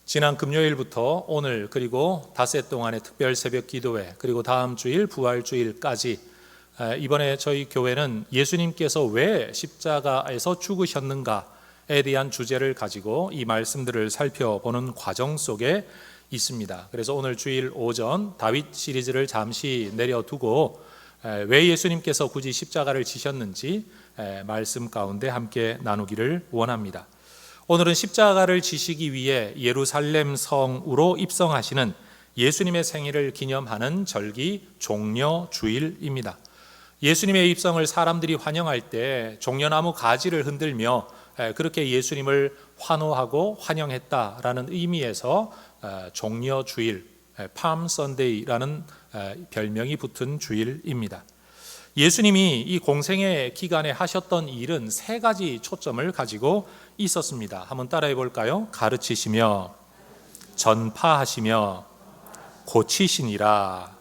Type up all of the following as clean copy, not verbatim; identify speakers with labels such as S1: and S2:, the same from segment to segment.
S1: 지난 금요일부터 오늘 그리고 닷새 동안의 특별 새벽 기도회 그리고 다음 주일 부활주일까지 이번에 저희 교회는 예수님께서 왜 십자가에서 죽으셨는가에 대한 주제를 가지고 이 말씀들을 살펴보는 과정 속에 있습니다. 그래서 오늘 주일 오전 다윗 시리즈를 잠시 내려두고 왜 예수님께서 굳이 십자가를 지셨는지 말씀 가운데 함께 나누기를 원합니다. 오늘은 십자가를 지시기 위해 예루살렘 성으로 입성하시는 예수님의 생일을 기념하는 절기 종려주일입니다. 예수님의 입성을 사람들이 환영할 때 종려나무 가지를 흔들며 그렇게 예수님을 환호하고 환영했다라는 의미에서 종려주일, 팜 선데이라는 별명이 붙은 주일입니다. 예수님이 이 공생의 기간에 하셨던 일은 세 가지 초점을 가지고 있었습니다. 한번 따라해 볼까요? 가르치시며, 전파하시며, 고치시니라.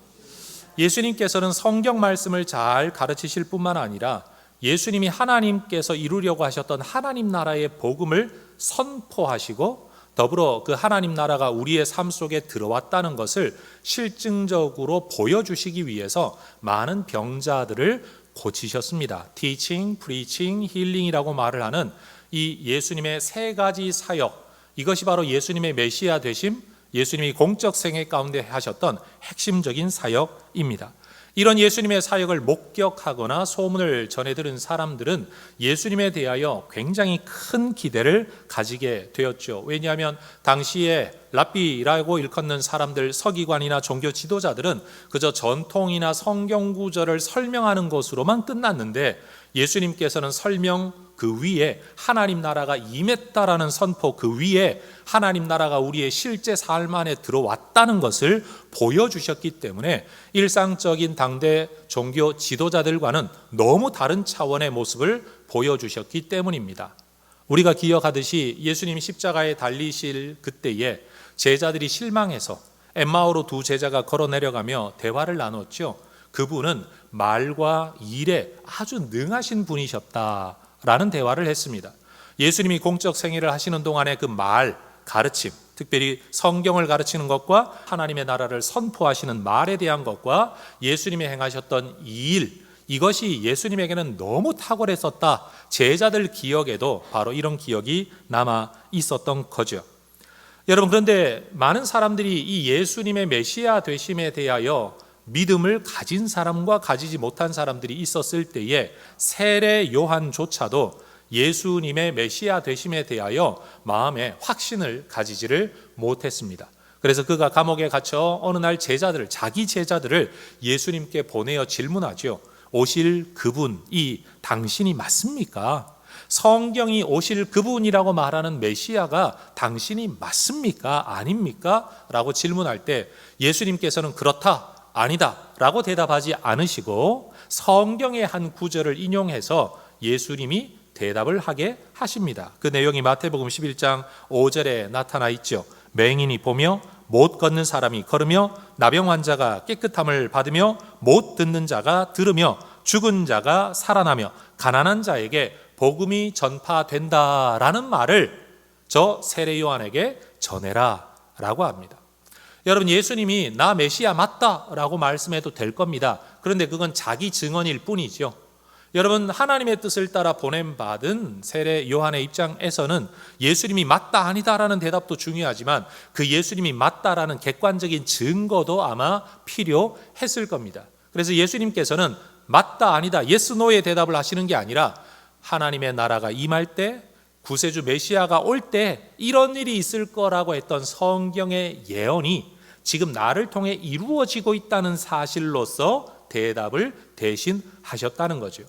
S1: 예수님께서는 성경 말씀을 잘 가르치실 뿐만 아니라 예수님이 하나님께서 이루려고 하셨던 하나님 나라의 복음을 선포하시고 더불어 그 하나님 나라가 우리의 삶 속에 들어왔다는 것을 실증적으로 보여주시기 위해서 많은 병자들을 고치셨습니다. Teaching, Preaching, Healing이라고 말을 하는 이 예수님의 세 가지 사역, 이것이 바로 예수님의 메시아 되심, 예수님이 공적 생애 가운데 하셨던 핵심적인 사역입니다. 이런 예수님의 사역을 목격하거나 소문을 전해 들은 사람들은 예수님에 대하여 굉장히 큰 기대를 가지게 되었죠. 왜냐하면 당시에 랍비라고 일컫는 사람들, 서기관이나 종교 지도자들은 그저 전통이나 성경 구절을 설명하는 것으로만 끝났는데 예수님께서는 설명 그 위에 하나님 나라가 임했다라는 선포 그 위에 하나님 나라가 우리의 실제 삶 안에 들어왔다는 것을 보여주셨기 때문에 일상적인 당대 종교 지도자들과는 너무 다른 차원의 모습을 보여주셨기 때문입니다. 우리가 기억하듯이 예수님 십자가에 달리실 그때에 제자들이 실망해서 엠마오로 두 제자가 걸어 내려가며 대화를 나눴죠. 그분은 말과 일에 아주 능하신 분이셨다라는 대화를 했습니다. 예수님이 공적 생애를 하시는 동안에 그 말, 가르침, 특별히 성경을 가르치는 것과 하나님의 나라를 선포하시는 말에 대한 것과 예수님이 행하셨던 일, 이것이 예수님에게는 너무 탁월했었다. 제자들 기억에도 바로 이런 기억이 남아 있었던 거죠. 여러분, 그런데 많은 사람들이 이 예수님의 메시아 되심에 대하여 믿음을 가진 사람과 가지지 못한 사람들이 있었을 때에 세례 요한조차도 예수님의 메시아 되심에 대하여 마음에 확신을 가지지를 못했습니다. 그래서 그가 감옥에 갇혀 어느 날 자기 제자들을 예수님께 보내어 질문하죠. 오실 그분이 당신이 맞습니까? 성경이 오실 그분이라고 말하는 메시아가 당신이 맞습니까? 아닙니까? 라고 질문할 때 예수님께서는 그렇다, 아니다 라고 대답하지 않으시고 성경의 한 구절을 인용해서 예수님이 대답을 하게 하십니다. 그 내용이 마태복음 11장 5절에 나타나 있죠. 맹인이 보며 못 걷는 사람이 걸으며 나병 환자가 깨끗함을 받으며 못 듣는 자가 들으며 죽은 자가 살아나며 가난한 자에게 복음이 전파된다라는 말을 저 세례 요한에게 전해라 라고 합니다. 여러분, 예수님이 나 메시아 맞다라고 말씀해도 될 겁니다. 그런데 그건 자기 증언일 뿐이죠. 여러분, 하나님의 뜻을 따라 보냄받은 세례 요한의 입장에서는 예수님이 맞다 아니다라는 대답도 중요하지만 그 예수님이 맞다라는 객관적인 증거도 아마 필요했을 겁니다. 그래서 예수님께서는 맞다 아니다 예스 노의 대답을 하시는 게 아니라 하나님의 나라가 임할 때 구세주 메시아가 올 때 이런 일이 있을 거라고 했던 성경의 예언이 지금 나를 통해 이루어지고 있다는 사실로서 대답을 대신 하셨다는 거죠.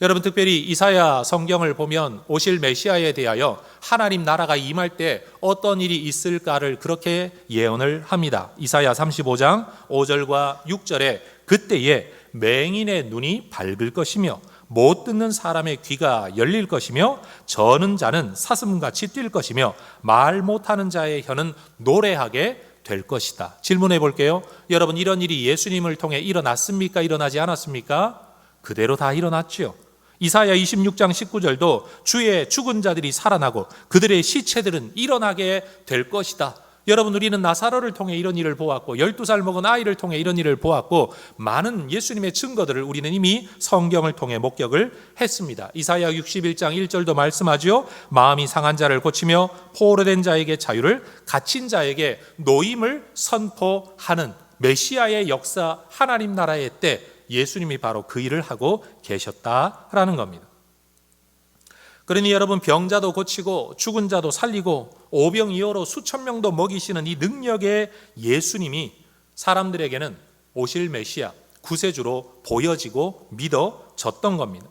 S1: 여러분, 특별히 이사야 성경을 보면 오실 메시아에 대하여 하나님 나라가 임할 때 어떤 일이 있을까를 그렇게 예언을 합니다. 이사야 35장 5절과 6절에 그때에 맹인의 눈이 밝을 것이며 못 듣는 사람의 귀가 열릴 것이며 저는 자는 사슴같이 뛸 것이며 말 못하는 자의 혀는 노래하게 될 것이다. 질문해 볼게요. 여러분, 이런 일이 예수님을 통해 일어났습니까? 일어나지 않았습니까? 그대로 다 일어났죠. 이사야 26장 19절도 주의 죽은 자들이 살아나고 그들의 시체들은 일어나게 될 것이다. 여러분, 우리는 나사로를 통해 이런 일을 보았고 12살 먹은 아이를 통해 이런 일을 보았고 많은 예수님의 증거들을 우리는 이미 성경을 통해 목격을 했습니다. 이사야 61장 1절도 말씀하죠. 마음이 상한 자를 고치며 포로된 자에게 자유를, 갇힌 자에게 노임을 선포하는 메시아의 역사, 하나님 나라의 때 예수님이 바로 그 일을 하고 계셨다라는 겁니다. 그러니 여러분, 병자도 고치고 죽은 자도 살리고 오병이어로 수천 명도 먹이시는 이 능력의 예수님이 사람들에게는 오실 메시아, 구세주로 보여지고 믿어졌던 겁니다.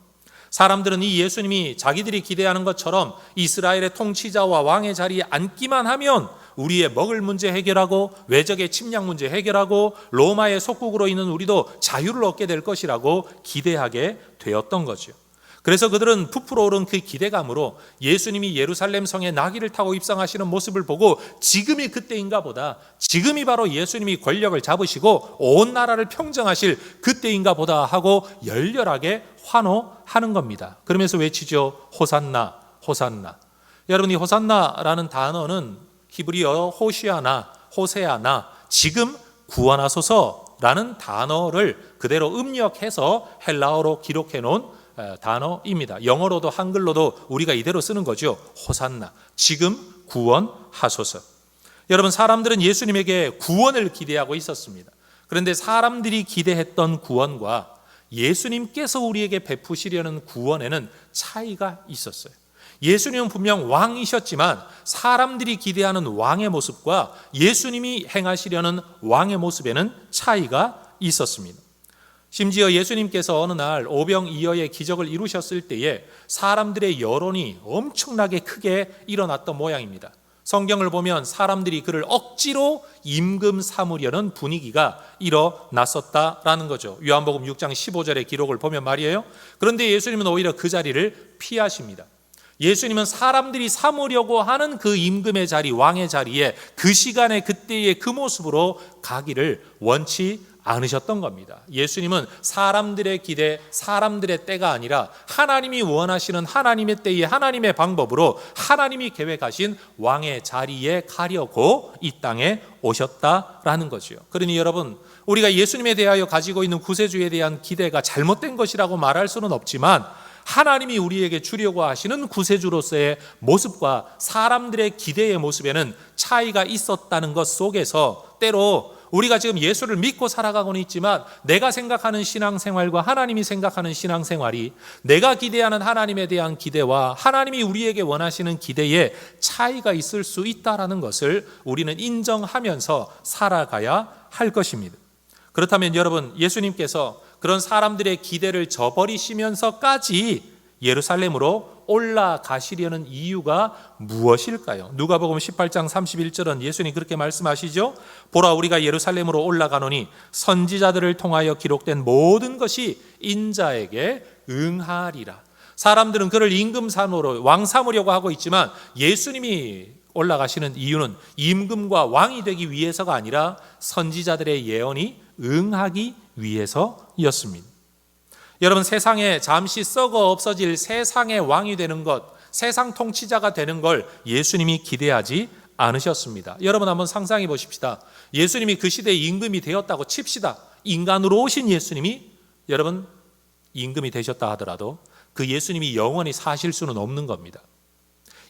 S1: 사람들은 이 예수님이 자기들이 기대하는 것처럼 이스라엘의 통치자와 왕의 자리에 앉기만 하면 우리의 먹을 문제 해결하고 외적의 침략 문제 해결하고 로마의 속국으로 있는 우리도 자유를 얻게 될 것이라고 기대하게 되었던 거죠. 그래서 그들은 부풀어 오른 그 기대감으로 예수님이 예루살렘 성에 나귀를 타고 입성하시는 모습을 보고 지금이 그때인가 보다, 지금이 바로 예수님이 권력을 잡으시고 온 나라를 평정하실 그때인가 보다 하고 열렬하게 환호하는 겁니다. 그러면서 외치죠. 호산나, 호산나. 여러분, 이 호산나라는 단어는 히브리어 호시아나, 호세아나, 지금 구원하소서라는 단어를 그대로 음력해서 헬라어로 기록해 놓은 단어입니다. 영어로도 한글로도 우리가 이대로 쓰는 거죠. 호산나, 지금 구원하소서. 여러분, 사람들은 예수님에게 구원을 기대하고 있었습니다. 그런데 사람들이 기대했던 구원과 예수님께서 우리에게 베푸시려는 구원에는 차이가 있었어요. 예수님은 분명 왕이셨지만 사람들이 기대하는 왕의 모습과 예수님이 행하시려는 왕의 모습에는 차이가 있었습니다. 심지어 예수님께서 어느 날 오병이어의 기적을 이루셨을 때에 사람들의 여론이 엄청나게 크게 일어났던 모양입니다. 성경을 보면 사람들이 그를 억지로 임금 삼으려는 분위기가 일어났었다라는 거죠. 요한복음 6장 15절의 기록을 보면 말이에요. 그런데 예수님은 오히려 그 자리를 피하십니다. 예수님은 사람들이 삼으려고 하는 그 임금의 자리, 왕의 자리에 그 시간에 그때의 그 모습으로 가기를 원치 않으셨던 겁니다. 예수님은 사람들의 기대, 사람들의 때가 아니라 하나님이 원하시는 하나님의 때에 하나님의 방법으로 하나님이 계획하신 왕의 자리에 가려고 이 땅에 오셨다라는 거죠. 그러니 여러분, 우리가 예수님에 대하여 가지고 있는 구세주에 대한 기대가 잘못된 것이라고 말할 수는 없지만 하나님이 우리에게 주려고 하시는 구세주로서의 모습과 사람들의 기대의 모습에는 차이가 있었다는 것 속에서 때로 우리가 지금 예수를 믿고 살아가고는 있지만 내가 생각하는 신앙생활과 하나님이 생각하는 신앙생활이, 내가 기대하는 하나님에 대한 기대와 하나님이 우리에게 원하시는 기대에 차이가 있을 수 있다는 것을 우리는 인정하면서 살아가야 할 것입니다. 그렇다면 여러분, 예수님께서 그런 사람들의 기대를 저버리시면서까지 예루살렘으로 올라가시려는 이유가 무엇일까요? 누가복음 18장 31절은 예수님이 그렇게 말씀하시죠. 보라, 우리가 예루살렘으로 올라가노니 선지자들을 통하여 기록된 모든 것이 인자에게 응하리라. 사람들은 그를 임금 삼으로 왕 삼으려고 하고 있지만 예수님이 올라가시는 이유는 임금과 왕이 되기 위해서가 아니라 선지자들의 예언이 응하기 위해서였습니다. 여러분, 세상에 잠시 썩어 없어질 세상의 왕이 되는 것, 세상 통치자가 되는 걸 예수님이 기대하지 않으셨습니다. 여러분, 한번 상상해 보십시다. 예수님이 그 시대의 임금이 되었다고 칩시다. 인간으로 오신 예수님이 여러분 임금이 되셨다 하더라도 그 예수님이 영원히 사실 수는 없는 겁니다.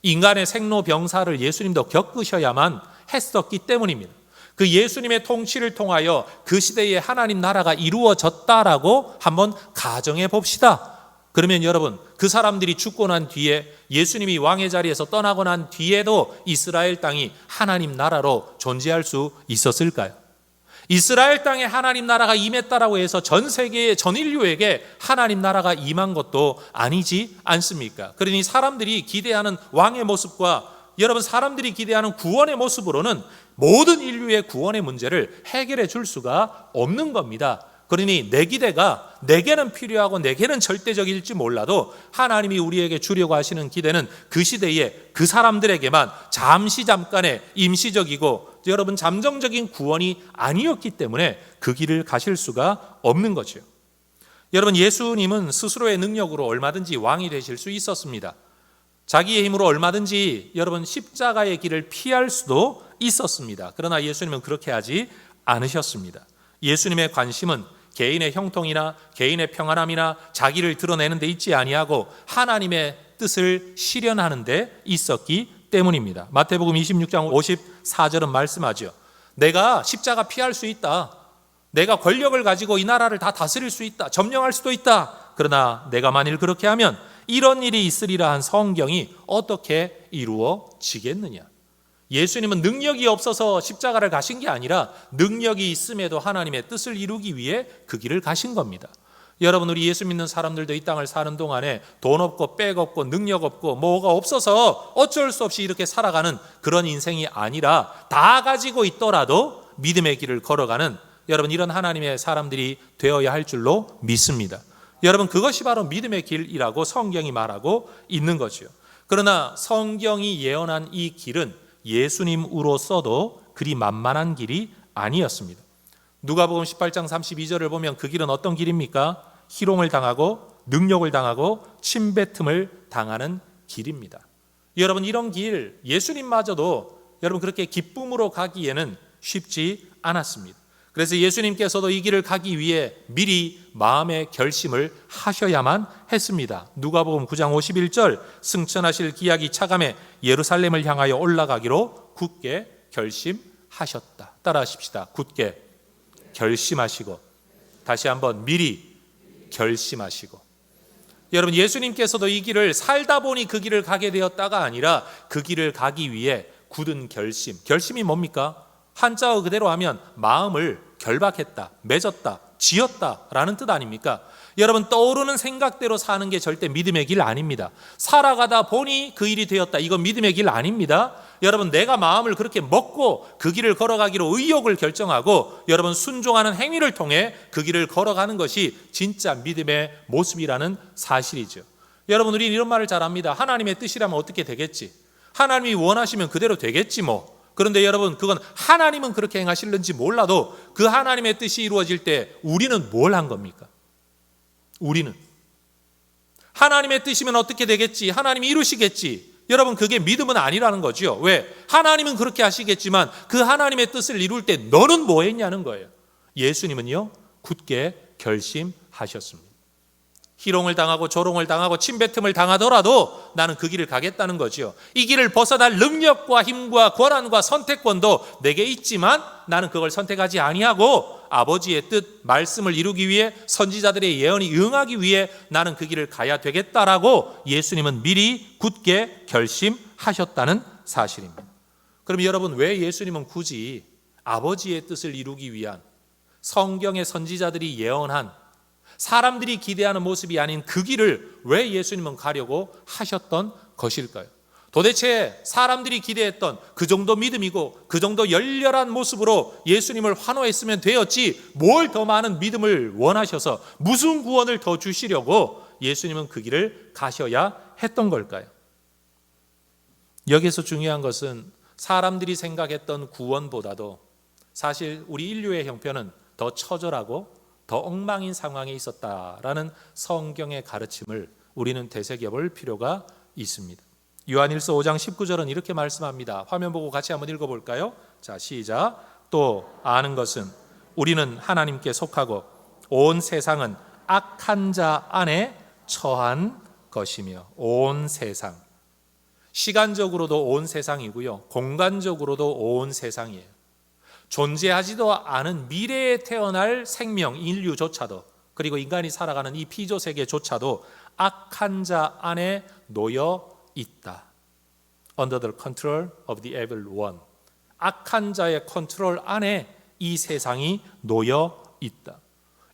S1: 인간의 생로병사를 예수님도 겪으셔야만 했었기 때문입니다. 그 예수님의 통치를 통하여 그 시대에 하나님 나라가 이루어졌다라고 한번 가정해 봅시다. 그러면 여러분, 그 사람들이 죽고 난 뒤에 예수님이 왕의 자리에서 떠나고 난 뒤에도 이스라엘 땅이 하나님 나라로 존재할 수 있었을까요? 이스라엘 땅에 하나님 나라가 임했다라고 해서 전 세계의 전 인류에게 하나님 나라가 임한 것도 아니지 않습니까? 그러니 사람들이 기대하는 왕의 모습과 여러분, 사람들이 기대하는 구원의 모습으로는 모든 인류의 구원의 문제를 해결해 줄 수가 없는 겁니다. 그러니 내 기대가 내게는 필요하고 내게는 절대적일지 몰라도 하나님이 우리에게 주려고 하시는 기대는 그 시대에 그 사람들에게만 잠깐의 임시적이고 여러분 잠정적인 구원이 아니었기 때문에 그 길을 가실 수가 없는 거죠. 여러분, 예수님은 스스로의 능력으로 얼마든지 왕이 되실 수 있었습니다. 자기의 힘으로 얼마든지 여러분 십자가의 길을 피할 수도 있었습니다. 그러나 예수님은 그렇게 하지 않으셨습니다. 예수님의 관심은 개인의 형통이나 개인의 평안함이나 자기를 드러내는 데 있지 아니하고 하나님의 뜻을 실현하는 데 있었기 때문입니다. 마태복음 26장 54절은 말씀하죠. 내가 십자가 피할 수 있다. 내가 권력을 가지고 이 나라를 다 다스릴 수 있다. 점령할 수도 있다. 그러나 내가 만일 그렇게 하면 이런 일이 있으리라 한 성경이 어떻게 이루어지겠느냐. 예수님은 능력이 없어서 십자가를 가신 게 아니라 능력이 있음에도 하나님의 뜻을 이루기 위해 그 길을 가신 겁니다. 여러분, 우리 예수 믿는 사람들도 이 땅을 사는 동안에 돈 없고 빽 없고 능력 없고 뭐가 없어서 어쩔 수 없이 이렇게 살아가는 그런 인생이 아니라 다 가지고 있더라도 믿음의 길을 걸어가는 여러분, 이런 하나님의 사람들이 되어야 할 줄로 믿습니다. 여러분, 그것이 바로 믿음의 길이라고 성경이 말하고 있는 거죠. 그러나 성경이 예언한 이 길은 예수님으로서도 그리 만만한 길이 아니었습니다. 누가복음 18장 32절을 보면 그 길은 어떤 길입니까? 희롱을 당하고 능욕을 당하고 침뱉음을 당하는 길입니다. 여러분, 이런 길 예수님마저도 여러분 그렇게 기쁨으로 가기에는 쉽지 않았습니다. 그래서 예수님께서도 이 길을 가기 위해 미리 마음의 결심을 하셔야만 했습니다. 누가복음 9장 51절 승천하실 기약이 차감해 예루살렘을 향하여 올라가기로 굳게 결심하셨다. 따라하십시다. 굳게 결심하시고, 다시 한번 미리 결심하시고. 여러분, 예수님께서도 이 길을 살다 보니 그 길을 가게 되었다가 아니라 그 길을 가기 위해 굳은 결심. 결심이 뭡니까? 한자어 그대로 하면 마음을 결박했다, 맺었다, 지었다라는 뜻 아닙니까? 여러분, 떠오르는 생각대로 사는 게 절대 믿음의 길 아닙니다. 살아가다 보니 그 일이 되었다. 이건 믿음의 길 아닙니다. 여러분, 내가 마음을 그렇게 먹고 그 길을 걸어가기로 의욕을 결정하고 여러분 순종하는 행위를 통해 그 길을 걸어가는 것이 진짜 믿음의 모습이라는 사실이죠. 여러분, 우리는 이런 말을 잘 합니다. 하나님의 뜻이라면 어떻게 되겠지? 하나님이 원하시면 그대로 되겠지 뭐. 그런데 여러분, 그건 하나님은 그렇게 행하실는지 몰라도 그 하나님의 뜻이 이루어질 때 우리는 뭘 한 겁니까? 우리는 하나님의 뜻이면 어떻게 되겠지? 하나님이 이루시겠지. 여러분, 그게 믿음은 아니라는 거죠. 왜? 하나님은 그렇게 하시겠지만 그 하나님의 뜻을 이룰 때 너는 뭐 했냐는 거예요. 예수님은요, 굳게 결심하셨습니다. 희롱을 당하고 조롱을 당하고 침뱉음을 당하더라도 나는 그 길을 가겠다는 거죠. 이 길을 벗어날 능력과 힘과 권한과 선택권도 내게 있지만 나는 그걸 선택하지 아니하고 아버지의 뜻, 말씀을 이루기 위해 선지자들의 예언이 응하기 위해 나는 그 길을 가야 되겠다라고 예수님은 미리 굳게 결심하셨다는 사실입니다. 그럼 여러분, 왜 예수님은 굳이 아버지의 뜻을 이루기 위한 성경의 선지자들이 예언한 사람들이 기대하는 모습이 아닌 그 길을 왜 예수님은 가려고 하셨던 것일까요? 도대체 사람들이 기대했던 그 정도 믿음이고 그 정도 열렬한 모습으로 예수님을 환호했으면 되었지 뭘 더 많은 믿음을 원하셔서 무슨 구원을 더 주시려고 예수님은 그 길을 가셔야 했던 걸까요? 여기서 중요한 것은 사람들이 생각했던 구원보다도 사실 우리 인류의 형편은 더 처절하고 더 엉망인 상황에 있었다라는 성경의 가르침을 우리는 되새겨볼 필요가 있습니다. 요한일서 5장 19절은 이렇게 말씀합니다. 화면 보고 같이 한번 읽어볼까요? 자, 시작. 또 아는 것은 우리는 하나님께 속하고 온 세상은 악한 자 안에 처한 것이며. 온 세상, 시간적으로도 온 세상이고요, 공간적으로도 온 세상이에요. 존재하지도 않은 미래에 태어날 생명, 인류조차도, 그리고 인간이 살아가는 이 피조 세계조차도 악한 자 안에 놓여 있다. Under the control of the evil one. 악한 자의 컨트롤 안에 이 세상이 놓여 있다.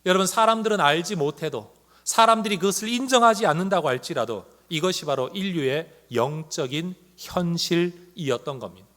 S1: 여러분, 사람들은 알지 못해도, 사람들이 그것을 인정하지 않는다고 할지라도 이것이 바로 인류의 영적인 현실이었던 겁니다.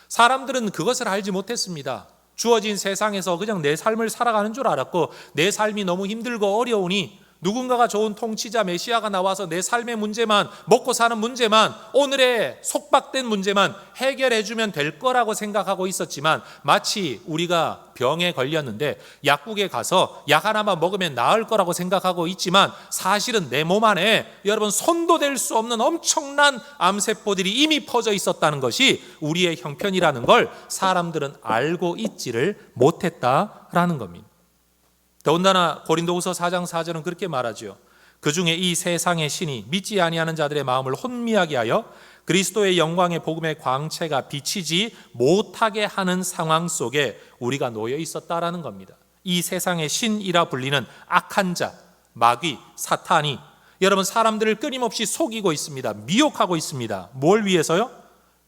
S1: 사람들은 그것을 알지 못했습니다. 주어진 세상에서 그냥 내 삶을 살아가는 줄 알았고 내 삶이 너무 힘들고 어려우니 누군가가 좋은 통치자 메시아가 나와서 내 삶의 문제만, 먹고 사는 문제만, 오늘의 속박된 문제만 해결해 주면 될 거라고 생각하고 있었지만, 마치 우리가 병에 걸렸는데 약국에 가서 약 하나만 먹으면 나을 거라고 생각하고 있지만, 사실은 내 몸 안에 여러분 손도 댈 수 없는 엄청난 암세포들이 이미 퍼져 있었다는 것이 우리의 형편이라는 걸 사람들은 알고 있지를 못했다라는 겁니다. 더군다나 고린도후서 4장 4절은 그렇게 말하죠. 그 중에 이 세상의 신이 믿지 아니하는 자들의 마음을 혼미하게 하여 그리스도의 영광의 복음의 광채가 비치지 못하게 하는 상황 속에 우리가 놓여 있었다라는 겁니다. 이 세상의 신이라 불리는 악한 자, 마귀, 사탄이 여러분 사람들을 끊임없이 속이고 있습니다. 미혹하고 있습니다. 뭘 위해서요?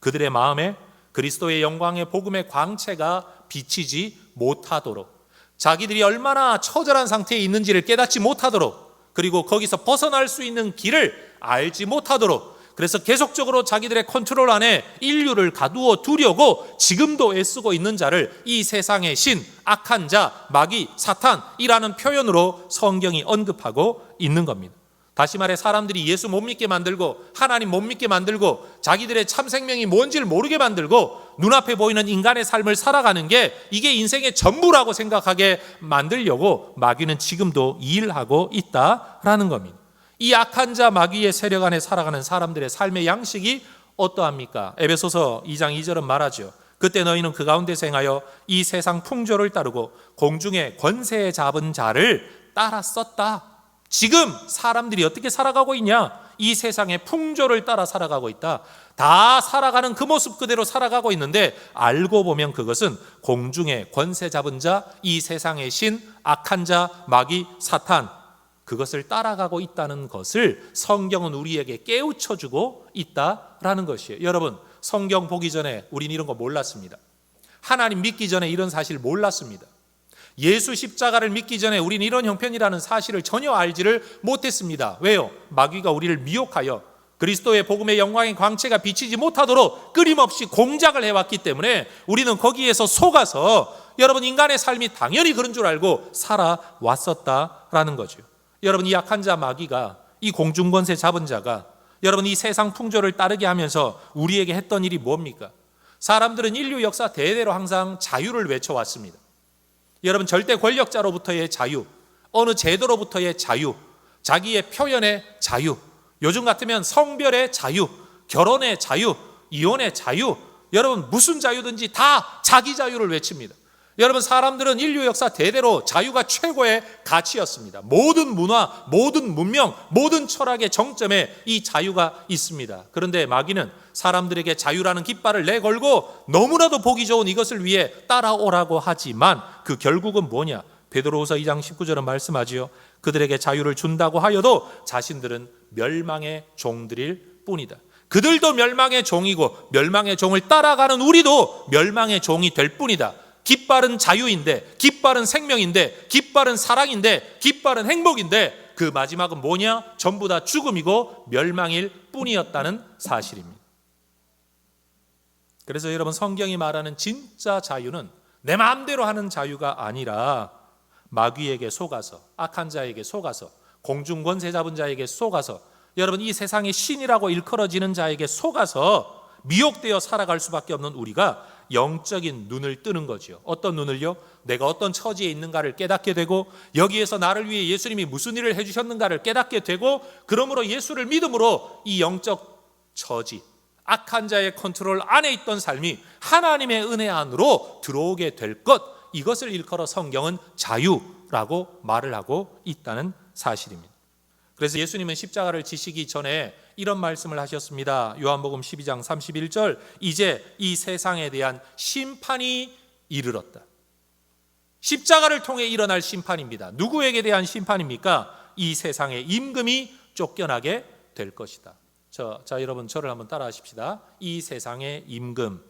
S1: 그들의 마음에 그리스도의 영광의 복음의 광채가 비치지 못하도록, 자기들이 얼마나 처절한 상태에 있는지를 깨닫지 못하도록, 그리고 거기서 벗어날 수 있는 길을 알지 못하도록, 그래서 계속적으로 자기들의 컨트롤 안에 인류를 가두어 두려고 지금도 애쓰고 있는 자를 이 세상의 신, 악한 자, 마귀, 사탄이라는 표현으로 성경이 언급하고 있는 겁니다. 다시 말해 사람들이 예수 못 믿게 만들고 하나님 못 믿게 만들고 자기들의 참 생명이 뭔지를 모르게 만들고 눈앞에 보이는 인간의 삶을 살아가는 게 이게 인생의 전부라고 생각하게 만들려고 마귀는 지금도 일하고 있다라는 겁니다. 이 악한 자 마귀의 세력 안에 살아가는 사람들의 삶의 양식이 어떠합니까? 에베소서 2장 2절은 말하죠. 그때 너희는 그 가운데서 행하여 이 세상 풍조를 따르고 공중의 권세 잡은 자를 따랐었다. 지금 사람들이 어떻게 살아가고 있냐? 이 세상의 풍조를 따라 살아가고 있다. 다 살아가는 그 모습 그대로 살아가고 있는데 알고 보면 그것은 공중의 권세 잡은 자, 이 세상의 신, 악한 자, 마귀, 사탄, 그것을 따라가고 있다는 것을 성경은 우리에게 깨우쳐주고 있다라는 것이에요. 여러분, 성경 보기 전에 우린 이런 거 몰랐습니다. 하나님 믿기 전에 이런 사실 몰랐습니다. 예수 십자가를 믿기 전에 우린 이런 형편이라는 사실을 전혀 알지를 못했습니다. 왜요? 마귀가 우리를 미혹하여 그리스도의 복음의 영광의 광채가 비치지 못하도록 끊임없이 공작을 해왔기 때문에 우리는 거기에서 속아서 여러분 인간의 삶이 당연히 그런 줄 알고 살아왔었다라는 거죠. 여러분 이 악한 자 마귀가, 이 공중권세 잡은 자가 여러분 이 세상 풍조를 따르게 하면서 우리에게 했던 일이 뭡니까? 사람들은 인류 역사 대대로 항상 자유를 외쳐왔습니다. 여러분 절대 권력자로부터의 자유, 어느 제도로부터의 자유, 자기의 표현의 자유, 요즘 같으면 성별의 자유, 결혼의 자유, 이혼의 자유, 여러분 무슨 자유든지 다 자기 자유를 외칩니다. 여러분 사람들은 인류 역사 대대로 자유가 최고의 가치였습니다. 모든 문화, 모든 문명, 모든 철학의 정점에 이 자유가 있습니다. 그런데 마귀는 사람들에게 자유라는 깃발을 내걸고 너무나도 보기 좋은 이것을 위해 따라오라고 하지만 그 결국은 뭐냐? 베드로후서 2장 19절은 말씀하지요. 그들에게 자유를 준다고 하여도 자신들은 멸망의 종들일 뿐이다. 그들도 멸망의 종이고 멸망의 종을 따라가는 우리도 멸망의 종이 될 뿐이다. 깃발은 자유인데, 깃발은 생명인데, 깃발은 사랑인데, 깃발은 행복인데 그 마지막은 뭐냐? 전부 다 죽음이고 멸망일 뿐이었다는 사실입니다. 그래서 여러분 성경이 말하는 진짜 자유는 내 마음대로 하는 자유가 아니라 마귀에게 속아서, 악한 자에게 속아서, 공중권세 잡은 자에게 속아서, 여러분 이 세상의 신이라고 일컬어지는 자에게 속아서 미혹되어 살아갈 수밖에 없는 우리가 영적인 눈을 뜨는 거죠. 어떤 눈을요? 내가 어떤 처지에 있는가를 깨닫게 되고 여기에서 나를 위해 예수님이 무슨 일을 해주셨는가를 깨닫게 되고 그러므로 예수를 믿음으로 이 영적 처지, 악한 자의 컨트롤 안에 있던 삶이 하나님의 은혜 안으로 들어오게 될 것, 이것을 일컬어 성경은 자유라고 말을 하고 있다는 사실입니다. 그래서 예수님은 십자가를 지시기 전에 이런 말씀을 하셨습니다. 요한복음 12장 31절, 이제 이 세상에 대한 심판이 이르렀다. 십자가를 통해 일어날 심판입니다. 누구에게 대한 심판입니까? 이 세상의 임금이 쫓겨나게 될 것이다. 자 여러분 저를 한번 따라 하십시다. 이 세상의 임금,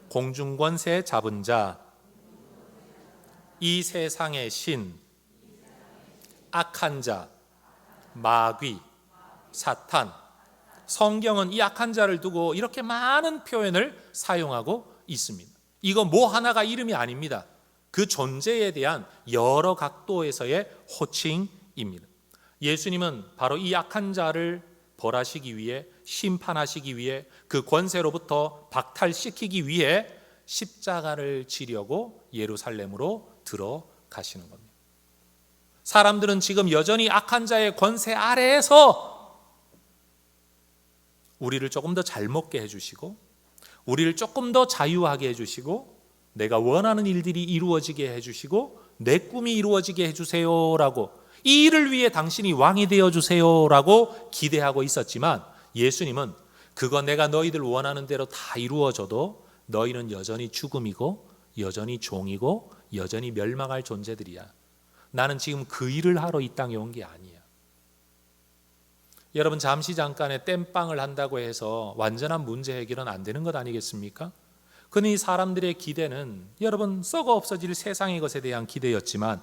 S1: 공중권세 잡은 자, 이 세상의 신, 악한 자, 마귀, 사탄. 성경은 이 악한 자를 두고 이렇게 많은 표현을 사용하고 있습니다. 이거 뭐 하나가 이름이 아닙니다. 그 존재에 대한 여러 각도에서의 호칭입니다. 예수님은 바로 이 악한 자를 벌하시기 위해, 심판하시기 위해, 그 권세로부터 박탈시키기 위해 십자가를 지려고 예루살렘으로 들어가시는 겁니다. 사람들은 지금 여전히 악한 자의 권세 아래에서 우리를 조금 더 잘 먹게 해주시고, 우리를 조금 더 자유하게 해주시고, 내가 원하는 일들이 이루어지게 해주시고, 내 꿈이 이루어지게 해주세요라고, 이 일을 위해 당신이 왕이 되어주세요라고 기대하고 있었지만, 예수님은 그거 내가 너희들 원하는 대로 다 이루어져도 너희는 여전히 죽음이고, 여전히 종이고, 여전히 멸망할 존재들이야. 나는 지금 그 일을 하러 이 땅에 온 게 아니야. 여러분, 잠깐의 땜빵을 한다고 해서 완전한 문제 해결은 안 되는 것 아니겠습니까? 그러니 사람들의 기대는 여러분 썩어 없어질 세상의 것에 대한 기대였지만,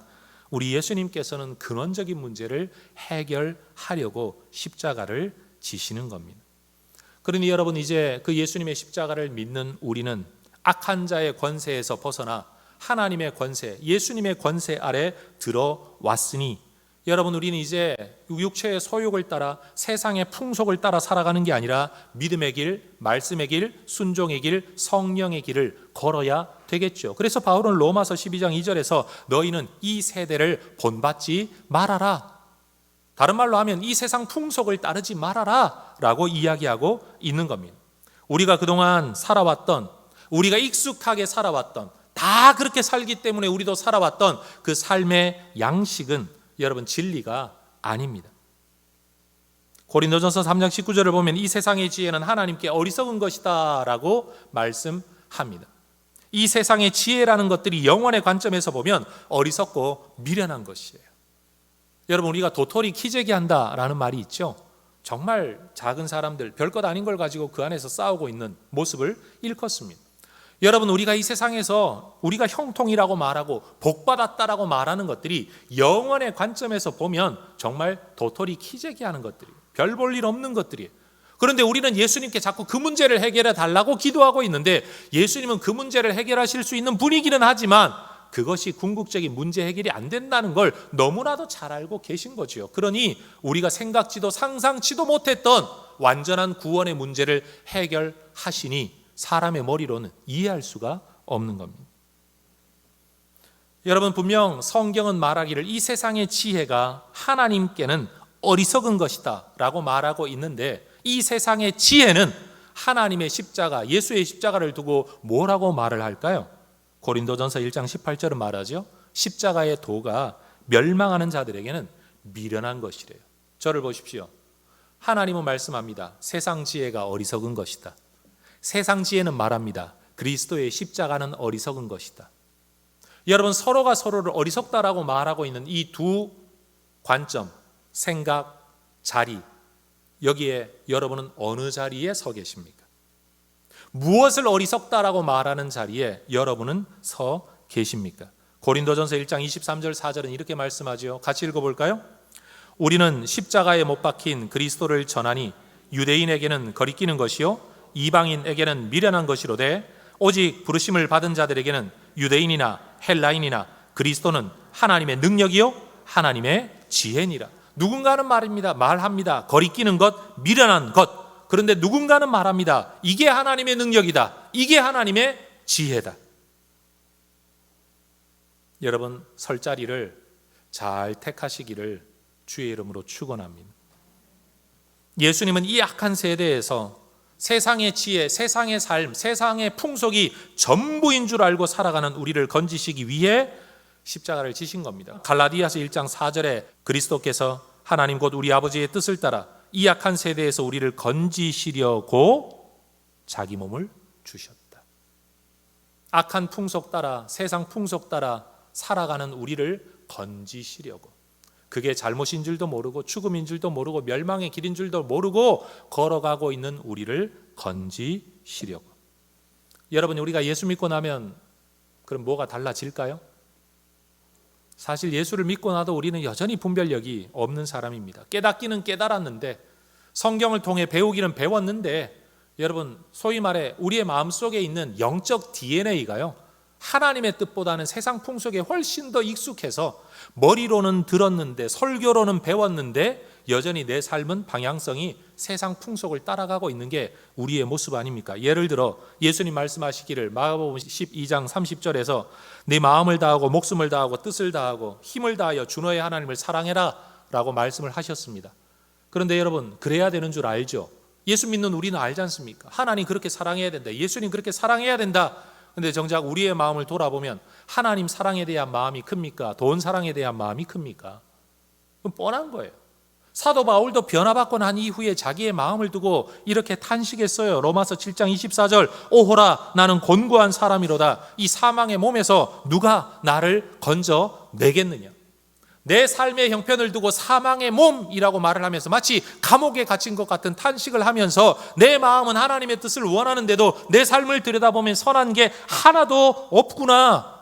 S1: 우리 예수님께서는 근원적인 문제를 해결하려고 십자가를 지시는 겁니다. 그러니 여러분, 이제 그 예수님의 십자가를 믿는 우리는 악한 자의 권세에서 벗어나 하나님의 권세, 예수님의 권세 아래 들어왔으니, 여러분, 우리는 이제 육체의 소욕을 따라, 세상의 풍속을 따라 살아가는 게 아니라 믿음의 길, 말씀의 길, 순종의 길, 성령의 길을 걸어야 되겠죠. 그래서 바울은 로마서 12장 2절에서 너희는 이 세대를 본받지 말아라, 다른 말로 하면 이 세상 풍속을 따르지 말아라 라고 이야기하고 있는 겁니다. 우리가 그동안 살아왔던, 우리가 익숙하게 살아왔던, 다 그렇게 살기 때문에 우리도 살아왔던 그 삶의 양식은 여러분 진리가 아닙니다. 고린도전서 3장 19절을 보면 이 세상의 지혜는 하나님께 어리석은 것이다 라고 말씀합니다. 이 세상의 지혜라는 것들이 영원의 관점에서 보면 어리석고 미련한 것이에요. 여러분, 우리가 도토리 키재기 한다라는 말이 있죠. 정말 작은 사람들, 별것 아닌 걸 가지고 그 안에서 싸우고 있는 모습을 일컫습니다. 여러분, 우리가 이 세상에서 우리가 형통이라고 말하고 복받았다라고 말하는 것들이 영원의 관점에서 보면 정말 도토리 키재기 하는 것들이에요. 별 볼 일 없는 것들이에요. 그런데 우리는 예수님께 자꾸 그 문제를 해결해 달라고 기도하고 있는데, 예수님은 그 문제를 해결하실 수 있는 분이기는 하지만 그것이 궁극적인 문제 해결이 안 된다는 걸 너무나도 잘 알고 계신 거지요. 그러니 우리가 생각지도 상상치도 못했던 완전한 구원의 문제를 해결하시니 사람의 머리로는 이해할 수가 없는 겁니다. 여러분, 분명 성경은 말하기를 이 세상의 지혜가 하나님께는 어리석은 것이다 라고 말하고 있는데, 이 세상의 지혜는 하나님의 십자가, 예수의 십자가를 두고 뭐라고 말을 할까요? 고린도전서 1장 18절은 말하죠. 십자가의 도가 멸망하는 자들에게는 미련한 것이래요. 저를 보십시오. 하나님은 말씀합니다. 세상 지혜가 어리석은 것이다. 세상 지혜는 말합니다. 그리스도의 십자가는 어리석은 것이다. 여러분, 서로가 서로를 어리석다라고 말하고 있는 이 두 관점, 생각, 자리, 여기에 여러분은 어느 자리에 서 계십니까? 무엇을 어리석다라고 말하는 자리에 여러분은 서 계십니까? 고린도전서 1장 23절 4절은 이렇게 말씀하죠. 같이 읽어볼까요? 우리는 십자가에 못 박힌 그리스도를 전하니 유대인에게는 거리끼는 것이요 이방인에게는 미련한 것이로되 오직 부르심을 받은 자들에게는 유대인이나 헬라인이나 그리스도는 하나님의 능력이요 하나님의 지혜니라. 누군가는 말합니다. 거리끼는 것, 미련한 것. 그런데 누군가는 말합니다. 이게 하나님의 능력이다. 이게 하나님의 지혜다. 여러분, 설 자리를 잘 택하시기를 주의 이름으로 축원합니다. 예수님은 이 악한 세대에서 세상의 지혜, 세상의 삶, 세상의 풍속이 전부인 줄 알고 살아가는 우리를 건지시기 위해 십자가를 지신 겁니다. 갈라디아서 1장 4절에 그리스도께서 하나님 곧 우리 아버지의 뜻을 따라 이 악한 세대에서 우리를 건지시려고 자기 몸을 주셨다. 악한 풍속 따라, 세상 풍속 따라 살아가는 우리를 건지시려고, 그게 잘못인 줄도 모르고 죽음인 줄도 모르고 멸망의 길인 줄도 모르고 걸어가고 있는 우리를 건지시려고. 여러분, 우리가 예수 믿고 나면 그럼 뭐가 달라질까요? 사실 예수를 믿고 나도 우리는 여전히 분별력이 없는 사람입니다. 깨닫기는 깨달았는데, 성경을 통해 배우기는 배웠는데, 여러분, 소위 말해 우리의 마음속에 있는 영적 DNA가요 하나님의 뜻보다는 세상 풍속에 훨씬 더 익숙해서 머리로는 들었는데 설교로는 배웠는데 여전히 내 삶은 방향성이 세상 풍속을 따라가고 있는 게 우리의 모습 아닙니까? 예를 들어 예수님 말씀하시기를 마가복음 12장 30절에서 네 마음을 다하고 목숨을 다하고 뜻을 다하고 힘을 다하여 주 너의 하나님을 사랑해라 라고 말씀을 하셨습니다. 그런데 여러분, 그래야 되는 줄 알죠? 예수 믿는 우리는 알지 않습니까? 하나님 그렇게 사랑해야 된다, 예수님 그렇게 사랑해야 된다. 근데 정작 우리의 마음을 돌아보면 하나님 사랑에 대한 마음이 큽니까? 돈 사랑에 대한 마음이 큽니까? 그건 뻔한 거예요. 사도 바울도 변화받고 난 이후에 자기의 마음을 두고 이렇게 탄식했어요. 로마서 7장 24절, 오호라 나는 곤고한 사람이로다. 이 사망의 몸에서 누가 나를 건져내겠느냐. 내 삶의 형편을 두고 사망의 몸이라고 말을 하면서 마치 감옥에 갇힌 것 같은 탄식을 하면서 내 마음은 하나님의 뜻을 원하는데도 내 삶을 들여다보면 선한 게 하나도 없구나.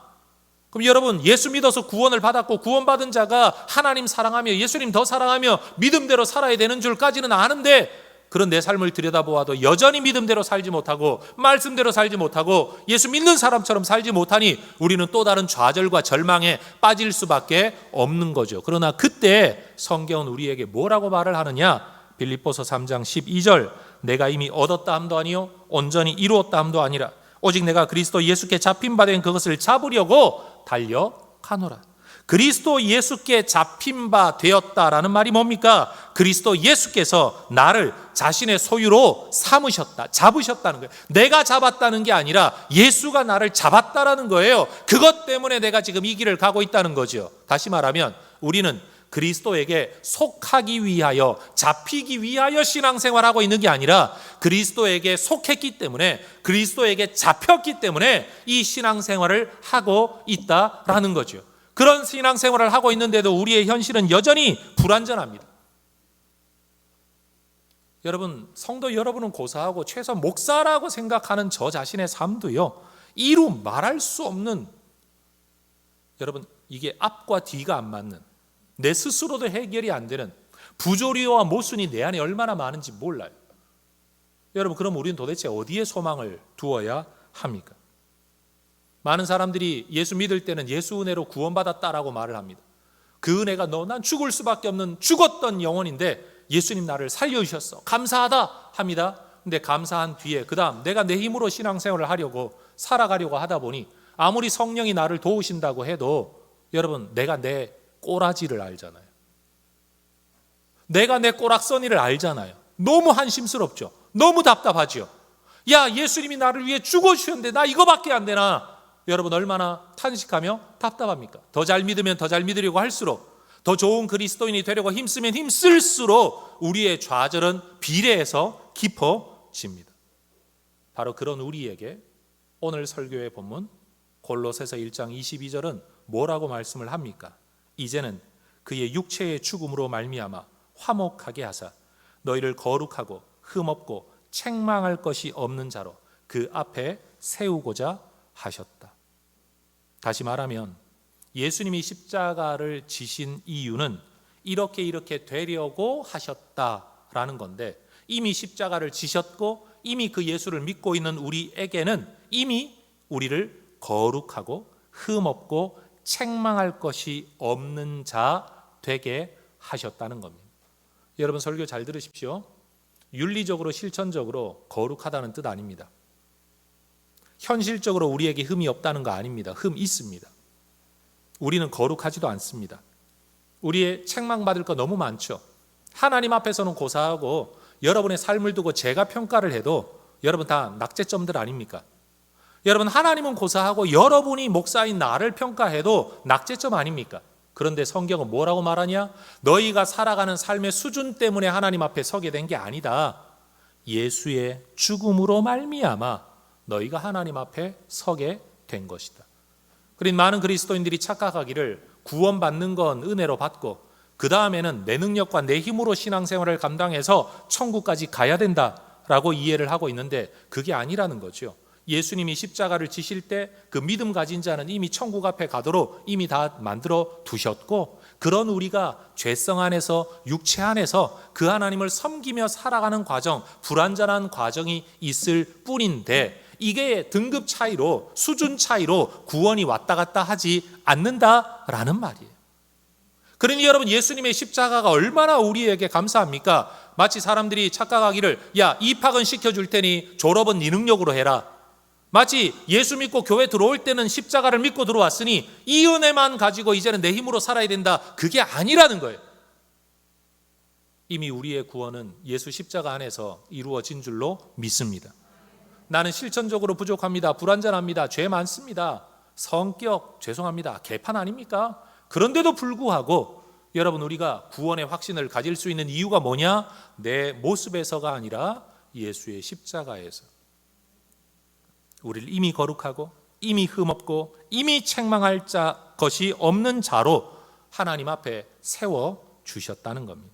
S1: 그럼 여러분, 예수 믿어서 구원을 받았고 구원받은 자가 하나님 사랑하며 예수님 더 사랑하며 믿음대로 살아야 되는 줄까지는 아는데, 그런 내 삶을 들여다보아도 여전히 믿음대로 살지 못하고 말씀대로 살지 못하고 예수 믿는 사람처럼 살지 못하니 우리는 또 다른 좌절과 절망에 빠질 수밖에 없는 거죠. 그러나 그때 성경은 우리에게 뭐라고 말을 하느냐? 빌립보서 3장 12절, 내가 이미 얻었다 함도 아니요 온전히 이루었다 함도 아니라 오직 내가 그리스도 예수께 잡힌 바 된 그것을 잡으려고 달려가노라. 그리스도 예수께 잡힌 바 되었다라는 말이 뭡니까? 그리스도 예수께서 나를 자신의 소유로 삼으셨다, 잡으셨다는 거예요. 내가 잡았다는 게 아니라 예수가 나를 잡았다라는 거예요. 그것 때문에 내가 지금 이 길을 가고 있다는 거죠. 다시 말하면 우리는 그리스도에게 속하기 위하여, 잡히기 위하여 신앙생활하고 있는 게 아니라 그리스도에게 속했기 때문에, 그리스도에게 잡혔기 때문에 이 신앙생활을 하고 있다라는 거죠. 그런 신앙생활을 하고 있는데도 우리의 현실은 여전히 불완전합니다. 여러분, 성도 여러분은 고사하고 최소 목사라고 생각하는 저 자신의 삶도요, 이루 말할 수 없는, 여러분, 이게 앞과 뒤가 안 맞는, 내 스스로도 해결이 안 되는 부조리와 모순이 내 안에 얼마나 많은지 몰라요. 여러분, 그럼 우리는 도대체 어디에 소망을 두어야 합니까? 많은 사람들이 예수 믿을 때는 예수 은혜로 구원받았다라고 말을 합니다. 그 은혜가 난 죽을 수밖에 없는 죽었던 영혼인데 예수님 나를 살려주셨어, 감사하다 합니다. 근데 감사한 뒤에 그 다음 내가 내 힘으로 신앙생활을 하려고 살아가려고 하다 보니 아무리 성령이 나를 도우신다고 해도 여러분, 내가 내 꼬라지를 알잖아요. 내가 내 꼬락서니를 알잖아요. 너무 한심스럽죠. 너무 답답하죠. 야, 예수님이 나를 위해 죽어주셨는데 나 이거밖에 안 되나? 여러분, 얼마나 탄식하며 답답합니까? 더 잘 믿으면 더 잘 믿으려고 할수록, 더 좋은 그리스도인이 되려고 힘쓰면 힘쓸수록 우리의 좌절은 비례해서 깊어집니다. 바로 그런 우리에게 오늘 설교의 본문 골로새서 1장 22절은 뭐라고 말씀을 합니까? 이제는 그의 육체의 죽음으로 말미암아 화목하게 하사 너희를 거룩하고 흠없고 책망할 것이 없는 자로 그 앞에 세우고자 하셨다. 다시 말하면 예수님이 십자가를 지신 이유는 이렇게 되려고 하셨다라는 건데, 이미 십자가를 지셨고 이미 그 예수를 믿고 있는 우리에게는 이미 우리를 거룩하고 흠없고 책망할 것이 없는 자 되게 하셨다는 겁니다. 여러분, 설교 잘 들으십시오. 윤리적으로 실천적으로 거룩하다는 뜻 아닙니다. 현실적으로 우리에게 흠이 없다는 거 아닙니다. 흠 있습니다. 우리는 거룩하지도 않습니다. 우리의 책망받을 거 너무 많죠. 하나님 앞에서는 고사하고 여러분의 삶을 두고 제가 평가를 해도 여러분 다 낙제점들 아닙니까? 여러분, 하나님은 고사하고 여러분이 목사인 나를 평가해도 낙제점 아닙니까? 그런데 성경은 뭐라고 말하냐? 너희가 살아가는 삶의 수준 때문에 하나님 앞에 서게 된 게 아니다. 예수의 죽음으로 말미암아 너희가 하나님 앞에 서게 된 것이다. 그린 많은 그리스도인들이 착각하기를 구원받는 건 은혜로 받고 그 다음에는 내 능력과 내 힘으로 신앙생활을 감당해서 천국까지 가야 된다라고 이해를 하고 있는데 그게 아니라는 거죠. 예수님이 십자가를 지실 때 그 믿음 가진 자는 이미 천국 앞에 가도록 이미 다 만들어 두셨고, 그런 우리가 죄성 안에서 육체 안에서 그 하나님을 섬기며 살아가는 과정, 불완전한 과정이 있을 뿐인데 이게 등급 차이로, 수준 차이로 구원이 왔다 갔다 하지 않는다라는 말이에요. 그러니 여러분, 예수님의 십자가가 얼마나 우리에게 감사합니까? 마치 사람들이 착각하기를, 야, 입학은 시켜줄 테니 졸업은 네 능력으로 해라. 마치 예수 믿고 교회 들어올 때는 십자가를 믿고 들어왔으니 이 은혜만 가지고 이제는 내 힘으로 살아야 된다. 그게 아니라는 거예요. 이미 우리의 구원은 예수 십자가 안에서 이루어진 줄로 믿습니다. 나는 실천적으로 부족합니다. 불완전합니다. 죄 많습니다. 성격 죄송합니다. 개판 아닙니까? 그런데도 불구하고 여러분, 우리가 구원의 확신을 가질 수 있는 이유가 뭐냐? 내 모습에서가 아니라 예수의 십자가에서. 우리를 이미 거룩하고 이미 흠없고 이미 책망할 것이 없는 자로 하나님 앞에 세워주셨다는 겁니다.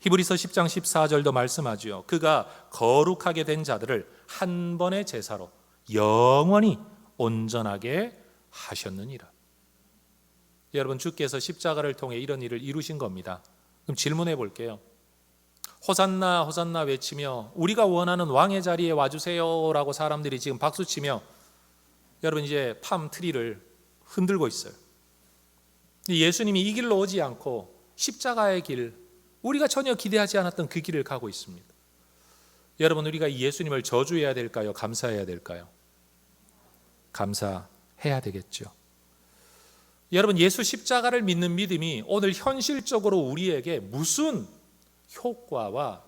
S1: 히브리서 10장 14절도 말씀하죠. 그가 거룩하게 된 자들을 한 번의 제사로 영원히 온전하게 하셨느니라. 여러분, 주께서 십자가를 통해 이런 일을 이루신 겁니다. 그럼 질문해 볼게요. 호산나 호산나 외치며 우리가 원하는 왕의 자리에 와주세요 라고 사람들이 지금 박수치며 여러분 이제 팜트리를 흔들고 있어요. 예수님이 이 길로 오지 않고 십자가의 길, 우리가 전혀 기대하지 않았던 그 길을 가고 있습니다. 여러분, 우리가 예수님을 저주해야 될까요? 감사해야 될까요? 감사해야 되겠죠. 여러분, 예수 십자가를 믿는 믿음이 오늘 현실적으로 우리에게 무슨 효과와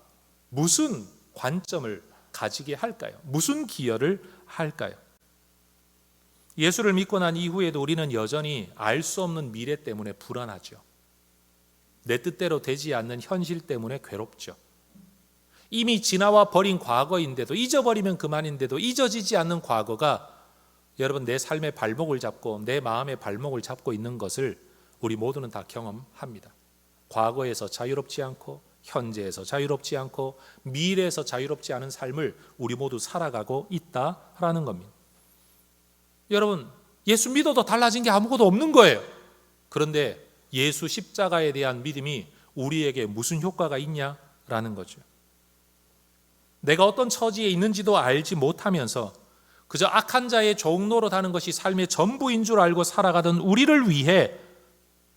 S1: 무슨 관점을 가지게 할까요? 무슨 기여를 할까요? 예수를 믿고 난 이후에도 우리는 여전히 알 수 없는 미래 때문에 불안하죠. 내 뜻대로 되지 않는 현실 때문에 괴롭죠. 이미 지나와 버린 과거인데도, 잊어버리면 그만인데도 잊어지지 않는 과거가 여러분 내 삶의 발목을 잡고 내 마음의 발목을 잡고 있는 것을 우리 모두는 다 경험합니다. 과거에서 자유롭지 않고 현재에서 자유롭지 않고 미래에서 자유롭지 않은 삶을 우리 모두 살아가고 있다라는 겁니다. 여러분, 예수 믿어도 달라진 게 아무것도 없는 거예요. 그런데 예수 십자가에 대한 믿음이 우리에게 무슨 효과가 있냐라는 거죠. 내가 어떤 처지에 있는지도 알지 못하면서 그저 악한 자의 종노릇 하는 것이 삶의 전부인 줄 알고 살아가던 우리를 위해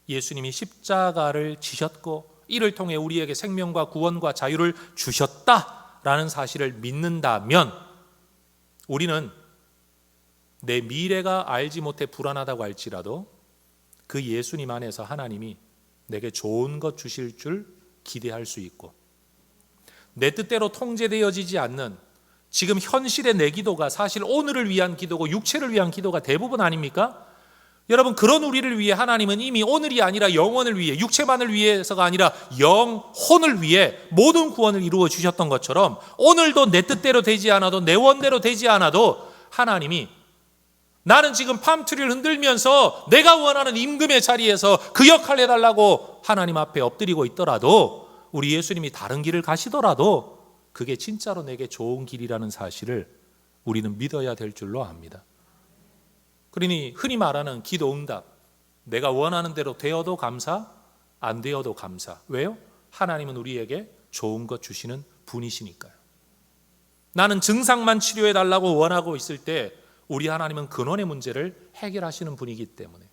S1: 예수님이 십자가를 지셨고 이를 통해 우리에게 생명과 구원과 자유를 주셨다라는 사실을 믿는다면 우리는 내 미래가 알지 못해 불안하다고 할지라도 그 예수님 안에서 하나님이 내게 좋은 것 주실 줄 기대할 수 있고, 내 뜻대로 통제되어지지 않는 지금 현실의 내 기도가 사실 오늘을 위한 기도고 육체를 위한 기도가 대부분 아닙니까? 여러분, 그런 우리를 위해 하나님은 이미 오늘이 아니라 영원을 위해, 육체만을 위해서가 아니라 영혼을 위해 모든 구원을 이루어 주셨던 것처럼 오늘도 내 뜻대로 되지 않아도 내 원대로 되지 않아도 하나님이 나는 지금 팜트리를 흔들면서 내가 원하는 임금의 자리에서 그 역할을 해달라고 하나님 앞에 엎드리고 있더라도, 우리 예수님이 다른 길을 가시더라도 그게 진짜로 내게 좋은 길이라는 사실을 우리는 믿어야 될 줄로 압니다. 그러니 흔히 말하는 기도 응답, 내가 원하는 대로 되어도 감사, 안 되어도 감사. 왜요? 하나님은 우리에게 좋은 것 주시는 분이시니까요. 나는 증상만 치료해달라고 원하고 있을 때 우리 하나님은 근원의 문제를 해결하시는 분이기 때문에,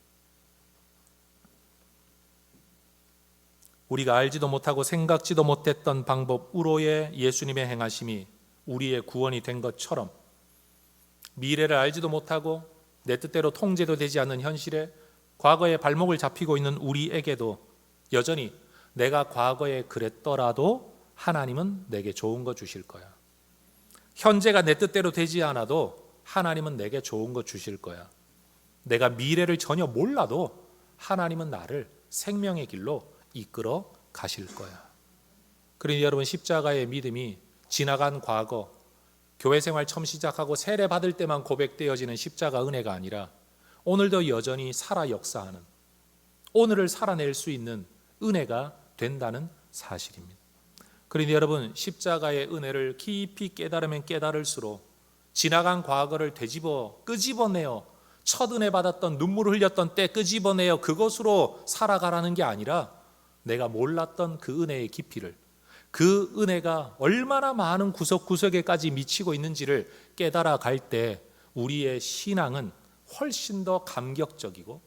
S1: 우리가 알지도 못하고 생각지도 못했던 방법으로의 예수님의 행하심이 우리의 구원이 된 것처럼, 미래를 알지도 못하고 내 뜻대로 통제도 되지 않는 현실에 과거에 발목을 잡히고 있는 우리에게도 여전히 내가 과거에 그랬더라도 하나님은 내게 좋은 거 주실 거야. 현재가 내 뜻대로 되지 않아도 하나님은 내게 좋은 거 주실 거야. 내가 미래를 전혀 몰라도 하나님은 나를 생명의 길로 이끌어 가실 거야. 그러니 여러분, 십자가의 믿음이 지나간 과거, 교회 생활 처음 시작하고 세례 받을 때만 고백되어지는 십자가 은혜가 아니라 오늘도 여전히 살아 역사하는, 오늘을 살아낼 수 있는 은혜가 된다는 사실입니다. 그러니 여러분, 십자가의 은혜를 깊이 깨달으면 깨달을수록 지나간 과거를 끄집어내어 첫 은혜 받았던, 눈물을 흘렸던 때 끄집어내어 그것으로 살아가라는 게 아니라 내가 몰랐던 그 은혜의 깊이를, 그 은혜가 얼마나 많은 구석구석에까지 미치고 있는지를 깨달아 갈 때 우리의 신앙은 훨씬 더 감격적이고,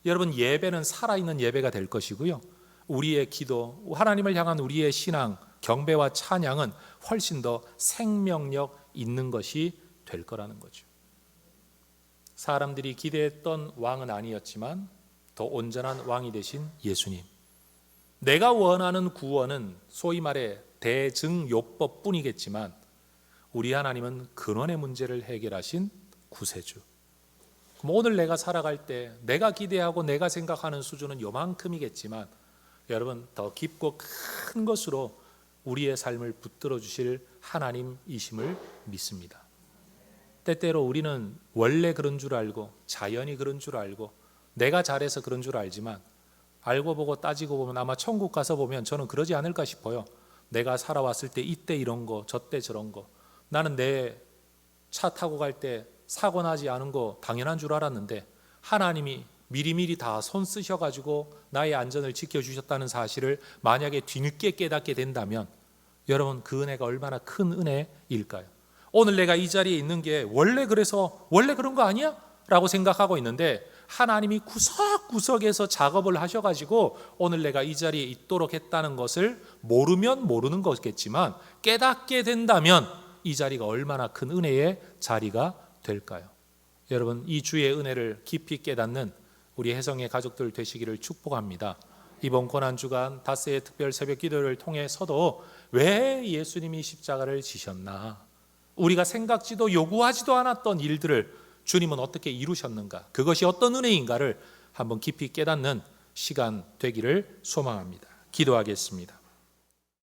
S1: 여러분, 예배는 살아있는 예배가 될 것이고요, 우리의 기도, 하나님을 향한 우리의 신앙, 경배와 찬양은 훨씬 더 생명력 있는 것이 될 거라는 거죠. 사람들이 기대했던 왕은 아니었지만 더 온전한 왕이 되신 예수님, 내가 원하는 구원은 소위 말해 대증요법뿐이겠지만 우리 하나님은 근원의 문제를 해결하신 구세주. 그럼 오늘 내가 살아갈 때 내가 기대하고 내가 생각하는 수준은 요만큼이겠지만 여러분, 더 깊고 큰 것으로 우리의 삶을 붙들어 주실 하나님이심을 믿습니다. 때때로 우리는 원래 그런 줄 알고 자연이 그런 줄 알고 내가 잘해서 그런 줄 알지만 알고 보고 따지고 보면 아마 천국 가서 보면 저는 그러지 않을까 싶어요. 내가 살아왔을 때 이때 이런 거, 저때 저런 거, 나는 내 차 타고 갈 때 사고 나지 않은 거 당연한 줄 알았는데 하나님이 미리미리 다 손 쓰셔가지고 나의 안전을 지켜주셨다는 사실을 만약에 뒤늦게 깨닫게 된다면 여러분, 그 은혜가 얼마나 큰 은혜일까요? 오늘 내가 이 자리에 있는 게 원래 그런 거 아니야? 라고 생각하고 있는데 하나님이 구석구석에서 작업을 하셔가지고 오늘 내가 이 자리에 있도록 했다는 것을 모르면 모르는 거겠지만 깨닫게 된다면 이 자리가 얼마나 큰 은혜의 자리가 될까요? 여러분, 이 주의 은혜를 깊이 깨닫는 우리 혜성의 가족들 되시기를 축복합니다. 이번 고난주간 닷새의 특별 새벽 기도를 통해서도 왜 예수님이 십자가를 지셨나, 우리가 생각지도 요구하지도 않았던 일들을 주님은 어떻게 이루셨는가, 그것이 어떤 은혜인가를 한번 깊이 깨닫는 시간 되기를 소망합니다. 기도하겠습니다.